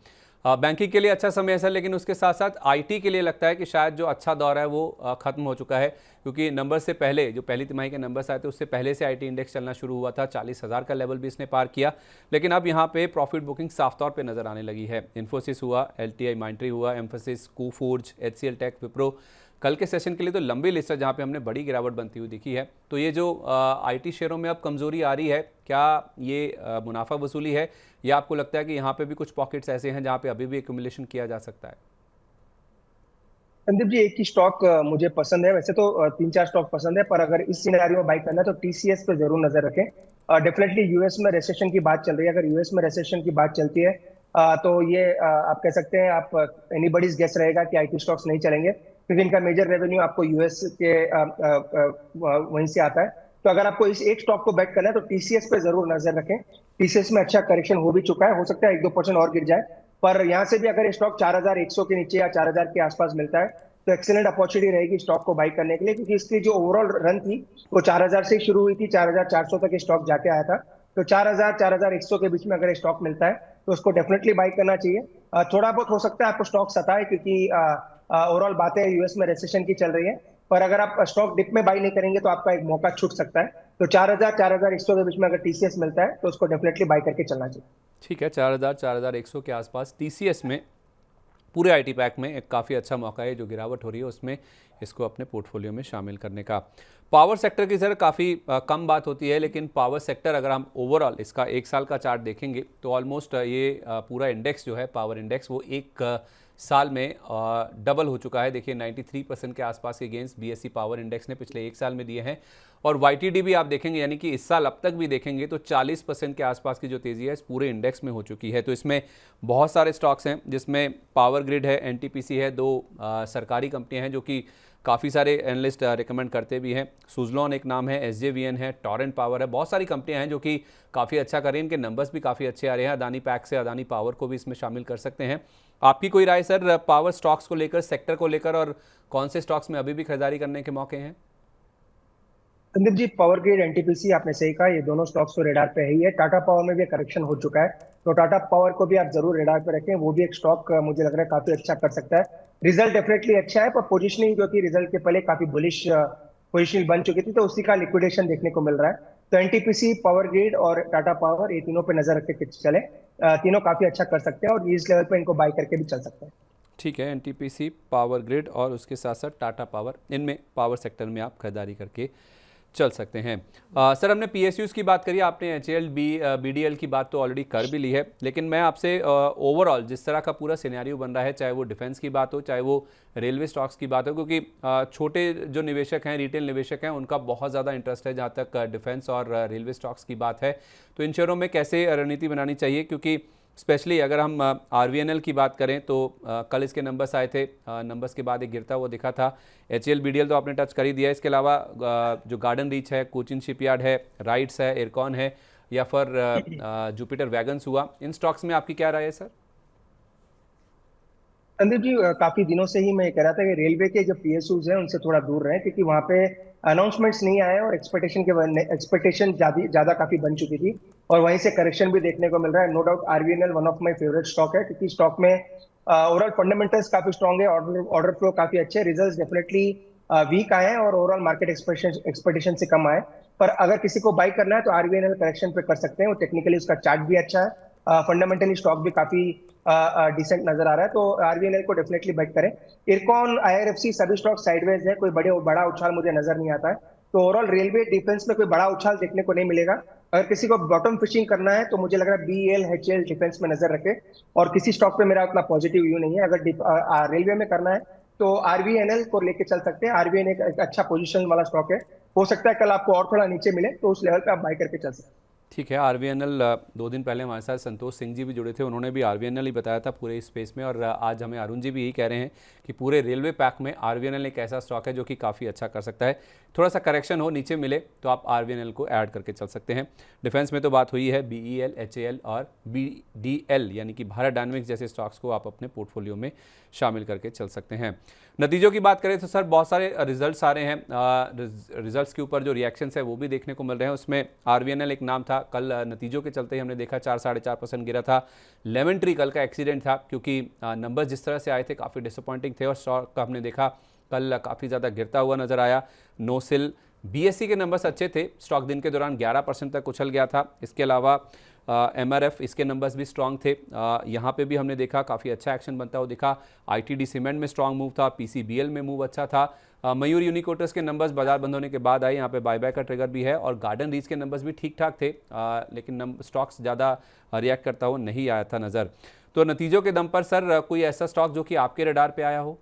बैंकिंग के लिए अच्छा समय है सर, लेकिन उसके साथ साथ आईटी के लिए लगता है कि शायद जो अच्छा दौर है वो खत्म हो चुका है, क्योंकि नंबर से पहले जो पहली तिमाही के नंबर्स आए थे उससे पहले से आईटी इंडेक्स चलना शुरू हुआ था, 40,000 का लेवल भी इसने पार किया, लेकिन अब यहाँ पे प्रॉफिट बुकिंग साफ तौर पे नजर आने लगी है। इन्फोसिस हुआ, एलटीआई माइंट्री हुआ, एम्फोसिस, कोफोर्ज, एचसीएल टेक, विप्रो, कल के सेशन के लिए तो लंबी लिस्ट है जहाँ पे हमने बड़ी गिरावट बनती हुई दिखी है। तो ये जो आईटी शेयरों में अब कमजोरी आ रही है, क्या ये मुनाफा वसूली है, या आपको लगता है कि यहाँ पे भी कुछ पॉकेट्स ऐसे हैं जहाँ पे अभी भी एक्यूमुलेशन किया जा सकता है? संदीप जी, एक ही स्टॉक मुझे पसंद है, वैसे तो तीन चार स्टॉक पसंद है, पर अगर इस सिनेरियो में बाई करना है तो टीसीएस पे जरूर नजर रखें। डेफिनेटली यूएस में रिसेशन की बात चल रही है, अगर यूएस में रिसेशन की बात चलती है तो ये आप कह सकते हैं, आप एनीबडीज गेस रहेगा कि आईटी स्टॉक्स नहीं चलेंगे, क्योंकि इनका मेजर रेवेन्यू आपको यूएस के वहीं से आता है। तो अगर आपको इस एक स्टॉक को बेट करना है तो टीसीएस पे जरूर नजर रखें। टीसीएस में अच्छा करेक्शन हो भी चुका है, हो सकता है 1-2% और गिर जाए, पर यहाँ से भी अगर स्टॉक 4100 के नीचे या 4000 के आसपास मिलता है तो एक्सेलेंट अपॉर्चुनिटी रहेगी स्टॉक को बाई करने के लिए, क्योंकि इसकी जो ओवरऑल रन थी वो 4000 से शुरू हुई थी, 4400 तक स्टॉक जाके आया था। तो 4000-4100 के बीच में अगर स्टॉक मिलता है तो उसको डेफिनेटली बाई करना चाहिए। थोड़ा बहुत हो सकता है आपको स्टॉक सताए, क्योंकि ओवरऑल बातें यूएस में रिसेशन की चल रही है, पर अगर आप स्टॉक डिप में बाई नहीं करेंगे तो आपका एक मौका छूट सकता है। तो 4000-4100 के बीच में अगर टीसीएस मिलता है तो उसको डेफिनेटली बाई करके चलना चाहिए। ठीक है, 4000-4100 के आसपास टीसीएस में पूरे आईटी पैक में एक काफ़ी अच्छा मौका है, जो गिरावट हो रही है उसमें इसको अपने पोर्टफोलियो में शामिल करने का। पावर सेक्टर की सर काफ़ी कम बात होती है, लेकिन पावर सेक्टर अगर हम ओवरऑल इसका एक साल का चार्ट देखेंगे तो ऑलमोस्ट ये पूरा इंडेक्स जो है, पावर इंडेक्स, वो एक साल में डबल हो चुका है। देखिए 93% के आसपास के गेंस बीएसई पावर इंडेक्स ने पिछले एक साल में दिए हैं, और वाईटीडी भी आप देखेंगे, यानी कि इस साल अब तक भी देखेंगे तो 40% के आसपास की जो तेज़ी है इस पूरे इंडेक्स में हो चुकी है। तो इसमें बहुत सारे स्टॉक्स हैं, जिसमें पावर ग्रिड है, एनटीपीसी है, दो सरकारी कंपनियां हैं जो कि काफ़ी सारे एनालिस्ट रिकमेंड करते भी हैं। सुजलॉन एक नाम है, एसजेवीएन है, टॉरेंट पावर है, बहुत सारी कंपनियां हैं जो कि काफ़ी अच्छा कर रही हैं, इनके नंबर्स भी काफ़ी अच्छे आ रहे हैं। अदानी पैक से अदानी पावर को भी इसमें शामिल कर सकते हैं। आपकी कोई राय सर पावर स्टॉक्स को लेकर, सेक्टर को लेकर, और कौन से स्टॉक्स में अभी भी खरीदारी करने के मौके हैं? Sandeep ji, power grid, NTPC, आपने सही कहा, ये दोनों स्टॉक्स तो रेडार पे ही है। टाटा पावर में भी करेक्शन हो चुका है, तो टाटा पावर को भी आप जरूर रेडार पे रखें, वो भी एक स्टॉक मुझे लग रहा है काफी अच्छा कर सकता है। रिजल्ट डेफिनेटली अच्छा है, पर पोजिशनिंग जो थी रिजल्ट के पहले काफी बुलिश पोजिशन बन चुकी थी, तो उसी का लिक्विडेशन देखने को मिल रहा है। तो एनटीपीसी, पावर ग्रिड और टाटा पावर, ये तीनों पे नजर रख के चले। तीनों काफी अच्छा कर सकते हैं और इस लेवल पे इनको बाय करके भी चल सकते हैं। ठीक है, एनटीपीसी, पावर ग्रिड और उसके साथ साथ टाटा पावर, इनमें पावर सेक्टर में आप खरीदारी करके चल सकते हैं। सर, हमने पीएसयूज़ की बात करी, आपने एचएएल बीडीएल की बात तो ऑलरेडी कर भी ली है, लेकिन मैं आपसे ओवरऑल जिस तरह का पूरा सिनेरियो बन रहा है, चाहे वो डिफेंस की बात हो, चाहे वो रेलवे स्टॉक्स की बात हो, क्योंकि छोटे जो निवेशक हैं, रिटेल निवेशक हैं, उनका बहुत ज़्यादा इंटरेस्ट है जहाँ तक डिफेंस और रेलवे स्टॉक्स की बात है। तो इन शेयरों में कैसे रणनीति बनानी चाहिए, क्योंकि स्पेशली अगर हम आरवीएनएल की बात करें तो कल इसके नंबर्स आए थे, नंबर्स के बाद एक गिरता हुआ दिखा था। एचएएल बीडीएल तो आपने टच कर ही दिया है, इसके अलावा जो गार्डन रीच है, कोचिन शिपयार्ड है, राइट्स है, एयरकॉन है, या फिर जुपिटर वैगन्स हुआ, इन स्टॉक्स में आपकी क्या राय है सर? संदीप जी, काफी दिनों से ही मैं कह रहा था कि रेलवे के जो पीएसयूज हैं उनसे थोड़ा दूर रहें, क्योंकि वहां पे अनाउंसमेंट्स नहीं आए और एक्सपेक्टेशन ज्यादा काफी बन चुकी थी, और वहीं से करेक्शन भी देखने को मिल रहा है। No doubt RVNL one of my favourite stock है, क्योंकि स्टॉक में ओवरऑल फंडामेंटल्स काफी स्ट्रांग है, ऑर्डर फ्लो काफी अच्छे, रिजल्ट्स डेफिनेटली वीक आए हैं और ओवरऑल मार्केट एक्सपेक्टेशन से कम आए। पर अगर किसी को बाई करना है तो आरवीएनएल करेक्शन पे कर सकते हैं, वो टेक्निकली उसका चार्ट भी अच्छा है, फंडामेंटली स्टॉक भी काफी डिसेंट नजर आ रहा है, तो आरवीएनएल को डेफिनेटली बाई करें। इरकॉन, आईआरएफसी, सभी स्टॉक साइडवेज है, कोई बड़ा उछाल मुझे नजर नहीं आता है। तो ओवरऑल रेलवे डिफेंस में कोई बड़ा उछाल देखने को नहीं मिलेगा। अगर किसी को बॉटम फिशिंग करना है तो मुझे लग रहा है बीएल, एचएल डिफेंस में नजर रखे, और किसी स्टॉक पे मेरा उतना पॉजिटिव व्यू नहीं है। अगर रेलवे में करना है तो आरवीएनएल को लेके चल सकते हैं। आरवीएनएल एक अच्छा पोजीशन वाला स्टॉक है, हो सकता है कल आपको और थोड़ा नीचे मिले, तो उस लेवल पे आप बाय करके चल सकते हैं। ठीक है, आरवीएनएल 2 दिन पहले हमारे साथ संतोष सिंह जी भी जुड़े थे, उन्होंने भी आरवीएनएल ही बताया था पूरे इस स्पेस में, और आज हमें अरुण जी भी यही कह रहे हैं कि पूरे रेलवे पैक में आरवीएनएल एक ऐसा स्टॉक है जो कि काफ़ी अच्छा कर सकता है। थोड़ा सा करेक्शन हो, नीचे मिले तो आप आरवीएनएल को ऐड करके चल सकते हैं। डिफेंस में तो बात हुई है, बीईएल, एचएएल और बीडीएल यानी कि भारत डायनेमिक्स जैसे स्टॉक्स को आप अपने पोर्टफोलियो में शामिल करके चल सकते हैं। नतीजों की बात करें तो सर, बहुत सारे रिजल्ट्स आ रहे हैं, रिजल्ट्स के ऊपर जो रिएक्शंस है वो भी देखने को मिल रहे हैं। उसमें आरवीएनएल एक नाम था, कल नतीजों के चलते ही हमने देखा 4-4.5% गिरा था। लेमन ट्री कल का एक्सीडेंट था, क्योंकि नंबर्स जिस तरह से आए थे काफ़ी डिसअपॉइंटिंग थे, और स्टॉक का हमने देखा कल काफ़ी ज़्यादा गिरता हुआ नजर आया। नोसिल, बीएससी के नंबर्स अच्छे थे, स्टॉक दिन के दौरान 11% तक उछल गया था। इसके अलावा एमआरएफ, इसके नंबर्स भी स्ट्रांग थे, यहाँ पे भी हमने देखा काफ़ी अच्छा एक्शन बनता हुआ दिखा। आईटीडी सीमेंट में स्ट्रांग मूव था, पीसीबीएल में मूव अच्छा था। मयूर यूनिकोटर्स के नंबर्स बाजार बंद होने के बाद आए, यहाँ पे बायबैक का ट्रिगर भी है, और गार्डन रीच के नंबर्स भी ठीक ठाक थे, लेकिन स्टॉक्स ज़्यादा रिएक्ट करता हुआ नहीं आया था नज़र। तो नतीजों के दम पर सर, कोई ऐसा स्टॉक जो कि आपके रडार पे आया हो?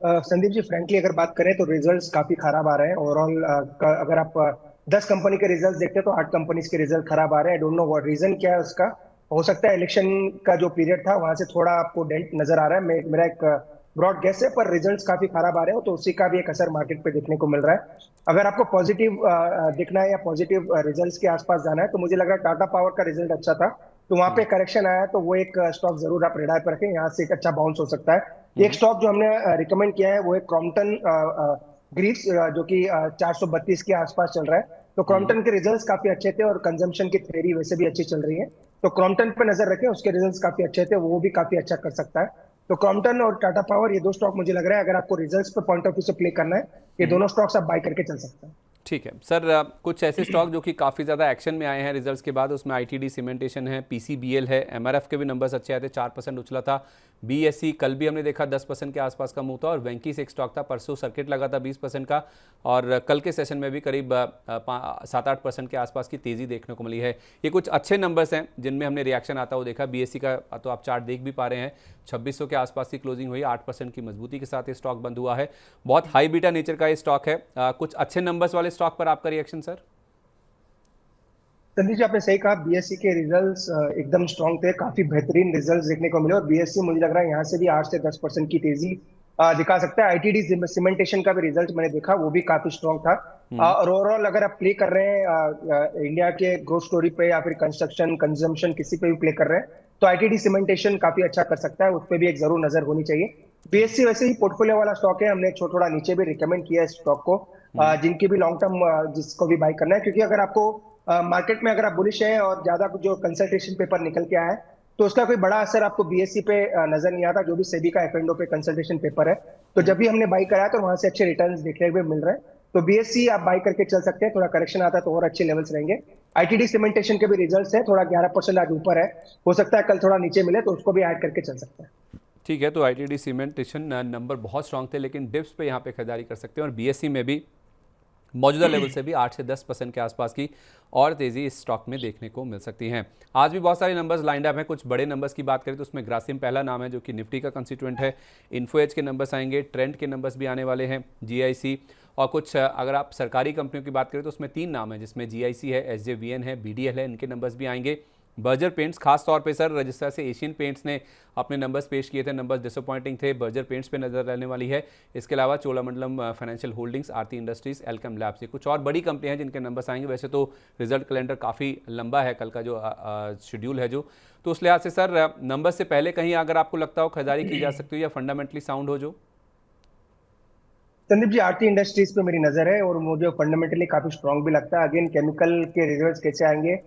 संदीप जी, फ्रेंकली अगर बात करें तो रिजल्ट्स काफी खराब आ रहे हैं ओवरऑल। अगर आप 10 कंपनी के रिजल्ट्स देखते हैं तो 8 कंपनीज के रिजल्ट खराब आ रहे हैं। I don't know what reason क्या है उसका। हो सकता है इलेक्शन का जो पीरियड था वहां से थोड़ा आपको डेंट नजर आ रहा है, मेरा एक ब्रॉड गेस है, पर रिजल्ट्स काफी खराब आ रहे हो तो उसी का भी एक असर मार्केट पे देखने को मिल रहा है। अगर आपको पॉजिटिव दिखना है या पॉजिटिव रिजल्ट्स के आसपास जाना है तो मुझे लग रहा है टाटा पावर का रिजल्ट अच्छा था, तो वहां पे करेक्शन आया, तो वो एक स्टॉक जरूर आप रेडार पर रखें, यहाँ से एक अच्छा बाउंस हो सकता है। एक स्टॉक जो हमने रिकमेंड किया है वो है क्रॉम्पटन ग्रीव्स, जो कि 432 के आसपास चल रहा है। तो क्रॉम्पटन के रिजल्ट्स काफी अच्छे थे और कंजम्पशन की थ्योरी वैसे भी अच्छी चल रही है, तो क्रॉम्पटन पे नजर रखें, उसके रिजल्ट्स काफी अच्छे थे, वो भी काफी अच्छा कर सकता है। तो क्रॉम्पटन और टाटा पावर, ये दो स्टॉक मुझे लग रहा है अगर आपको रिजल्ट्स पे पॉइंट ऑफ व्यू से प्ले करना है, ये दोनों स्टॉक्स आप बाय करके चल सकते हैं। ठीक है सर, कुछ ऐसे स्टॉक जो कि काफ़ी ज़्यादा एक्शन में आए हैं रिजल्ट्स के बाद, उसमें आईटीडी सीमेंटेशन है, पीसीबीएल है, एमआरएफ के भी नंबर्स अच्छे आए थे, 4% उछला था। बीएससी कल भी हमने देखा 10% के आसपास का मूव था, और वेंकीस एक स्टॉक था, परसों सर्किट लगा था 20% का, और कल के सेशन में भी करीब 7-8% के आसपास की तेज़ी देखने को मिली है। ये कुछ अच्छे नंबर्स हैं जिनमें हमने रिएक्शन आता हुआ देखा। बीएससी का तो आप चार्ट देख भी पा रहे हैं, 2600 के आसपास की क्लोजिंग हुई, 8% की मजबूती के साथ ये स्टॉक बंद हुआ है। बहुत हाई बीटा नेचर का ये स्टॉक है। कुछ अच्छे नंबर्स वाले स्टॉक पर आपका रिएक्शन सर? संदीप जी, आपने सही कहा, बीएससी के रिजल्ट्स एकदम स्ट्रांग थे, काफी बेहतरीन रिजल्ट्स देखने को मिले, और बीएससी मुझे लग रहा है यहाँ से भी 8 से 10% की तेजी दिखा सकता है। आईटीडी सीमेंटेशन का भी रिजल्ट मैंने देखा, वो भी काफी स्ट्रांग था। और ओवरऑल अगर आप प्ले कर रहे हैं इंडिया के ग्रोथ स्टोरी पे या फिर कंस्ट्रक्शन कंजम्पशन किसी पे भी प्ले कर रहे हैं, तो आईटीडी सीमेंटेशन काफी अच्छा कर सकता है, उस पर भी एक जरूर नजर होनी चाहिए। बीएससी वैसे ही पोर्टफोलियो वाला स्टॉक है, हमने थोड़ा नीचे भी रिकमेंड किया है स्टॉक को, जिनकी भी लॉन्ग टर्म जिसको भी बाय करना है, क्योंकि अगर आपको मार्केट में अगर आप बुलिश है और ज्यादा जो कंसल्टेशन पेपर निकल के आया है तो उसका कोई बड़ा असर आपको बीएससी पे नजर नहीं आता, जो भी सेबी का एफ पे कंसल्टेशन पेपर है। तो जब भी हमने बाई कराया तो वहां से अच्छे रिटर्न्स देखने को मिल रहे हैं। तो बीएससी आप बाई करके चल सकते हैं, थोड़ा करेक्शन आता है तो और अच्छे लेवल्स रहेंगे। आईटीडी सीमेंटेशन के भी रिजल्ट्स है, थोड़ा 11% आज ऊपर है, हो सकता है कल थोड़ा नीचे मिले तो उसको भी ऐड करके चल सकते हैं। ठीक है, तो आईटीडी सीमेंटेशन नंबर बहुत स्ट्रांग थे, लेकिन डिप्स पे यहाँ पे खरीदारी कर सकते हैं। और बीएससी में भी मौजूदा लेवल से भी 8 से 10% के आसपास की और तेज़ी इस स्टॉक में देखने को मिल सकती हैं। आज भी बहुत सारे नंबर्स लाइंड अप हैं। कुछ बड़े नंबर्स की बात करें तो उसमें ग्रासिम पहला नाम है, जो कि निफ्टी का कंस्टिट्यूएंट है। इन्फो एज के नंबर्स आएंगे, ट्रेंड के नंबर्स भी आने वाले हैं, जीआईसी, और कुछ अगर आप सरकारी कंपनियों की बात करें तो उसमें 3 नाम है, जिसमें जीआईसी है, एसजेवीएन है, बीडीएल है, इनके नंबर्स भी आएंगे। बर्जर पेंट्स, खास तौर पे सर जिस तरह से एशियन पेंट्स ने अपने नंबर्स पेश किए थे, नंबर्स डिसअपॉइंटिंग थे, बर्जर पेंट्स पे नजर रहने वाली है। इसके अलावा चोलामंडलम फाइनेंशियल होल्डिंग्स, आरती इंडस्ट्रीज, एल्केम लैब्स, ये कुछ और बड़ी कंपनियां हैं जिनके नंबर्स आएंगे। वैसे तो रिजल्ट कैलेंडर काफ़ी लंबा है, कल का जो शेड्यूल है जो, तो उस लिहाज से सर नंबर से पहले कहीं अगर आपको लगता हो खरीदारी की जा सकती है या फंडामेंटली साउंड हो जो? संदीप जी, आरती इंडस्ट्रीज पे मेरी नजर है और मुझे फंडामेंटली काफी स्ट्रांग भी लगता है। अगेन केमिकल के रिजल्ट्स कैसे आएंगे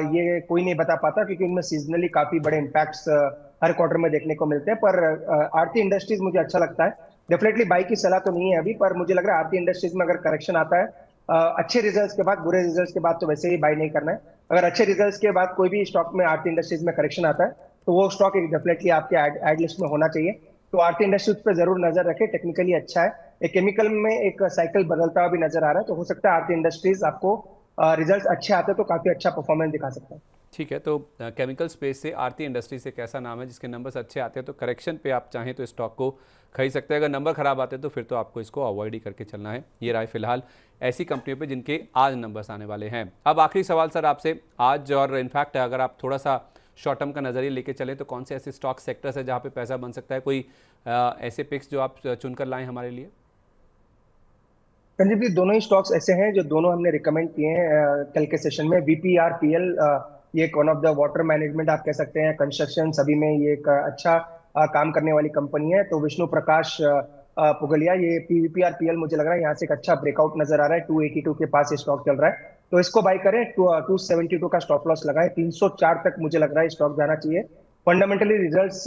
ये कोई नहीं बता पाता, क्योंकि उनमें सीजनली काफी बड़े इम्पैक्ट्स हर क्वार्टर में देखने को मिलते हैं। पर आरती इंडस्ट्रीज मुझे अच्छा लगता है। डेफिनेटली बाई की सलाह तो नहीं है अभी, पर मुझे लग रहा है आरती इंडस्ट्रीज में अगर करेक्शन आता है अच्छे रिजल्ट्स के बाद, बुरे रिजल्ट्स के बाद तो वैसे ही बाई नहीं करना है। अगर अच्छे रिजल्ट्स के बाद कोई भी स्टॉक में आरती इंडस्ट्रीज में करेक्शन आता है तो वो स्टॉक डेफिनेटली आपके एड लिस्ट में होना चाहिए। तो आरती इंडस्ट्रीज पे जरूर नजर रखें, टेक्निकली अच्छा है। एक केमिकल में एक साइकिल बदलता हुआ भी नजर आ रहा है, तो हो सकता है आरती इंडस्ट्रीज आपको रिजल्ट्स अच्छे आते हैं तो काफी अच्छा परफॉर्मेंस दिखा सकता है। ठीक है, तो केमिकल स्पेस से आरती इंडस्ट्रीज एक ऐसा नाम है जिसके नंबर्स अच्छे आते हैं, तो करेक्शन पे आप चाहें तो स्टॉक को खरीद सकते हैं। अगर नंबर खराब आते हैं तो फिर तो आपको इसको अवॉइड ही करके चलना है। ये राय फिलहाल ऐसी कंपनियों पे जिनके आज नंबर्स आने वाले हैं। अब आखिरी सवाल सर आपसे आज, और इनफैक्ट अगर आप थोड़ा सा शॉर्ट टर्म का नजरिया लेके चलें तो कौन से ऐसे स्टॉक सेक्टर्स है जहाँ पे पैसा बन सकता है? कोई ऐसे पिक्स जो आप चुनकर लाएं हमारे लिए? संजीव जी, दोनों ही स्टॉक्स ऐसे हैं जो दोनों हमने रिकमेंड किए हैं कल के सेशन में। वीपीआरपीएल, ये एक one of the water management आप कह सकते हैं, कंस्ट्रक्शन सभी में ये एक अच्छा काम करने वाली कंपनी है। तो विष्णु प्रकाश पुगलिया, ये वीपीआरपीएल मुझे लग रहा है यहाँ से एक अच्छा ब्रेकआउट नजर आ रहा है। 282 के पास ये स्टॉक चल रहा है, तो इसको बाई करें। 272 का स्टॉप लॉस लगाए, 304 तक मुझे लग रहा है स्टॉक जाना चाहिए। फंडामेंटली रिजल्ट्स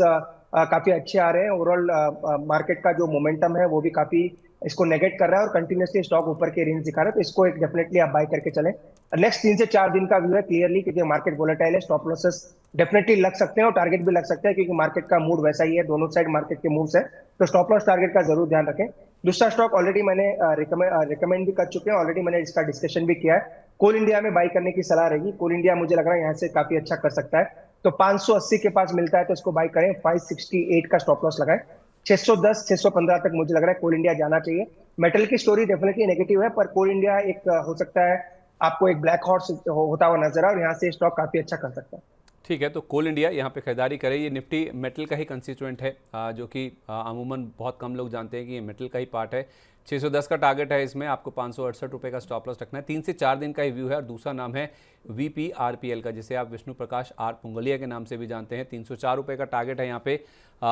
काफी अच्छे आ रहे हैं। ओवरऑल मार्केट का जो मोमेंटम है वो भी काफी इसको नेगेट कर रहा है और कंटिन्यूसली स्टॉक ऊपर के रेंज दिखा रहा है। तो इसको एक डेफिनेटली आप बाय करके चलें। नेक्स्ट 3 से 4 दिन का व्यू है क्लियरली, क्योंकि मार्केट वोलेटाइल है। स्टॉप लॉसेस डेफिनेटली लग सकते हैं और टारगेट भी लग सकते हैं, क्योंकि मार्केट का मूड वैसा ही है, दोनों साइड मार्केट के मूव्स है। तो स्टॉप लॉस टारगेट का जरूर ध्यान रखें। दूसरा स्टॉक ऑलरेडी मैंने रिकमेंड भी कर चुके हैं, ऑलरेडी मैंने इसका डिस्कशन भी किया है। कोल इंडिया में बाई करने की सलाह रहेगी। कोल इंडिया मुझे लग रहा है यहाँ से काफी अच्छा कर सकता है। तो 580 के पास मिलता है तो इसको बाई करें। 568 का स्टॉप लॉस लगाए। 610 615 तक मुझे लग रहा है कोल इंडिया जाना चाहिए। मेटल की स्टोरी डेफिनेटली नेगेटिव है, पर कोल इंडिया एक हो सकता है आपको एक ब्लैक हॉर्स होता हुआ नजर आ, और यहाँ से स्टॉक काफी अच्छा कर सकता है। ठीक है, तो कोल इंडिया यहाँ पे खरीदारी करें। ये निफ्टी मेटल का ही कंस्टिट्यूएंट है, जो कि अमूमन बहुत कम लोग जानते हैं कि ये मेटल का ही पार्ट है। 610 का टारगेट है, इसमें आपको 568 रुपये का स्टॉप लॉस रखना है। 3 से 4 दिन का ही व्यू है। और दूसरा नाम है वीपीआरपीएल का, जिसे आप विष्णु प्रकाश आर पुंगलिया के नाम से भी जानते हैं। 304 रुपये का टारगेट है यहाँ पे,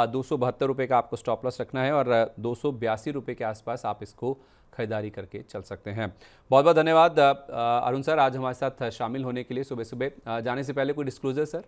272 रुपये का आपको स्टॉप लॉस रखना है, और 282 रुपये के आसपास आप इसको खरीदारी करके चल सकते हैं। बहुत बहुत धन्यवाद अरुण सर, आज हमारे साथ शामिल होने के लिए सुबह सुबह। जाने से पहले कोई डिस्क्लोजर सर?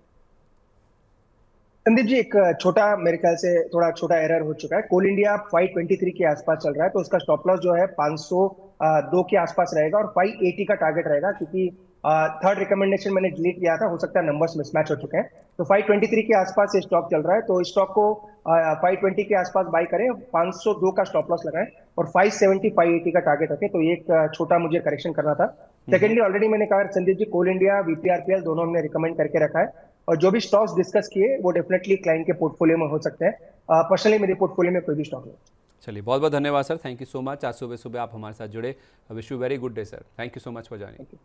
संदीप जी, एक छोटा, मेरे ख्याल से थोड़ा छोटा एरर हो चुका है। कोल इंडिया 523 के आसपास चल रहा है, तो उसका स्टॉप लॉस जो है 502 के आसपास रहेगा और 580 का टारगेट रहेगा, क्योंकि थर्ड रिकमेंडेशन मैंने डिलीट किया था, हो सकता है नंबर्स मिसमैच हो चुके हैं। तो 523 के आसपास ये स्टॉक चल रहा है, तो स्टॉक को 520 के आसपास बाई करें, 502 का स्टॉप लॉस लगाएं और 570 580 का टारगेट रखें। तो ये एक छोटा मुझे करेक्शन करना था। सेकेंडली, ऑलरेडी मैंने कहा संदीप जी, कोल इंडिया वीपीआरपीएल दोनों हमने रिकमेंड करके रखा है, और जो भी स्टॉक्स डिस्कस किए वो डेफिनेटली क्लाइंट के पोर्टफोलियो में हो सकते हैं। पर्सनली मेरे पोर्टफोलियो में कोई भी स्टॉक नहीं। चलिए, बहुत बहुत धन्यवाद sir, thank you so much. आज सुबह सुबह आप हमारे साथ जुड़े। Wish you very good day sir, thank you so much for joining.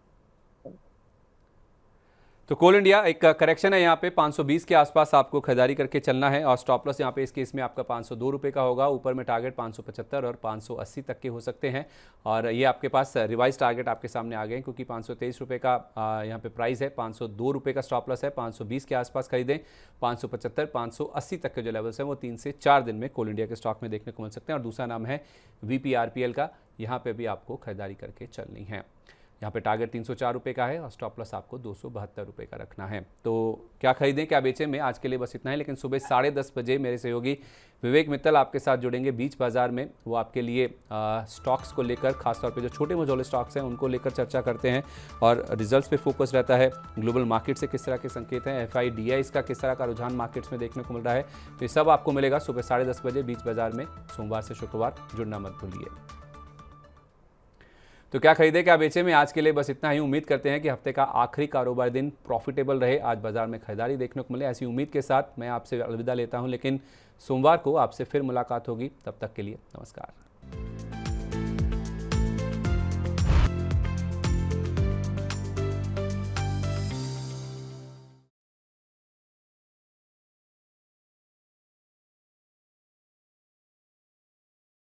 तो कोल इंडिया एक करेक्शन है, यहाँ पे 520 के आसपास आपको खरीदारी करके चलना है, और स्टॉप लॉस यहाँ पे इस केस में आपका 502 रुपये का होगा। ऊपर में टारगेट 575 और 580 तक के हो सकते हैं, और ये आपके पास रिवाइज टारगेट आपके सामने आ गए हैं, क्योंकि 523 रुपये का यहाँ पे प्राइस है। 502 रुपये का स्टॉप लॉस है। 520 के आसपास खरीदें। 575 580 तक के जो लेवल्स हैं वो 3 से 4 दिन में कोल इंडिया के स्टॉक में देखने को मिल सकते हैं। और दूसरा नाम है वीपीआरपीएल का, यहाँ पर भी आपको खरीदारी करके चलनी है। यहाँ पे टारगेट 304 रुपये का है और स्टॉप लॉस आपको 272 रुपये का रखना है। तो क्या खरीदें क्या बेचें में आज के लिए बस इतना है, लेकिन सुबह 10:30 बजे मेरे सहयोगी विवेक मित्तल आपके साथ जुड़ेंगे बीच बाजार में। वो आपके लिए स्टॉक्स को लेकर, खासतौर पे जो छोटे मझोले स्टॉक्स हैं उनको लेकर चर्चा करते हैं और रिजल्ट्स पे फोकस रहता है। ग्लोबल मार्केट से किस तरह के संकेत हैं, FIDIs का किस तरह का रुझान मार्केट्स में देखने को मिल रहा है, तो ये सब आपको मिलेगा सुबह 10:30 बजे बीच बाजार में, सोमवार से शुक्रवार। जुड़ना मत भूलिए। तो क्या खरीदे क्या बेचे में आज के लिए बस इतना ही। उम्मीद करते हैं कि हफ्ते का आखिरी कारोबार दिन प्रॉफिटेबल रहे, आज बाजार में खरीदारी देखने को मिले। ऐसी उम्मीद के साथ मैं आपसे अलविदा लेता हूं, लेकिन सोमवार को आपसे फिर मुलाकात होगी। तब तक के लिए नमस्कार।